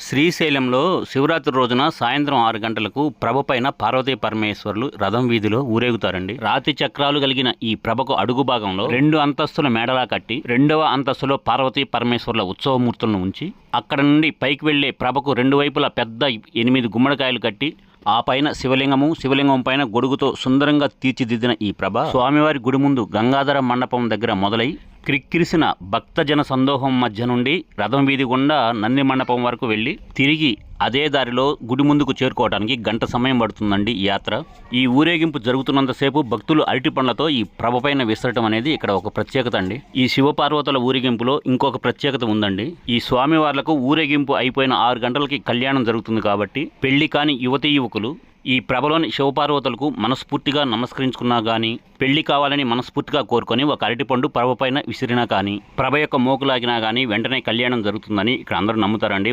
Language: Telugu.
శ్రీశైలంలో శివరాత్రి రోజున సాయంత్రం 6 గంటలకు ప్రభ పైన పార్వతీ పరమేశ్వరులు రథం వీధిలో ఊరేగుతారండి. రాతి చక్రాలు కలిగిన ఈ ప్రభకు అడుగు భాగంలో 2 అంతస్తుల మేడలా కట్టి 2వ అంతస్తులో పార్వతీ పరమేశ్వరుల ఉత్సవమూర్తులను ఉంచి అక్కడ నుండి పైకి వెళ్లే ప్రభకు 2 వైపులా పెద్ద 8 గుమ్మడికాయలు కట్టి ఆ పైన శివలింగం పైన గొడుగుతో సుందరంగా తీర్చిదిద్దిన ఈ ప్రభ స్వామివారి గుడి ముందు గంగాధర మండపం దగ్గర మొదలై క్రిక్కిరిసిన భక్తజన సందోహం మధ్య నుండి రథం వీధి గుండా నంది మండపం వరకు వెళ్ళి తిరిగి అదే దారిలో గుడి ముందుకు చేరుకోవడానికి గంట సమయం పడుతుందండి ఈ యాత్ర. ఈ ఊరేగింపు జరుగుతున్నంతసేపు భక్తులు అరటి పండ్లతో ఈ ప్రభ పైన విసరటం అనేది ఇక్కడ ఒక ప్రత్యేకత అండి. ఈ శివపార్వతుల ఊరేగింపులో ఇంకొక ప్రత్యేకత ఉందండి. ఈ స్వామివార్లకు ఊరేగింపు అయిపోయిన 6 గంటలకి కళ్యాణం జరుగుతుంది కాబట్టి పెళ్లి కాని యువతీ యువకులు ఈ ప్రభలోని శివపార్వతులకు మనస్ఫూర్తిగా నమస్కరించుకున్నా కానీ, పెళ్లి కావాలని మనస్ఫూర్తిగా కోరుకొని ఒక అరటిపండు ప్రభ పైన విసిరినా కానీ, ప్రభ యొక్క మోకులాగినా కానీ వెంటనే కళ్యాణం జరుగుతుందని ఇక్కడ అందరూ నమ్ముతారండి.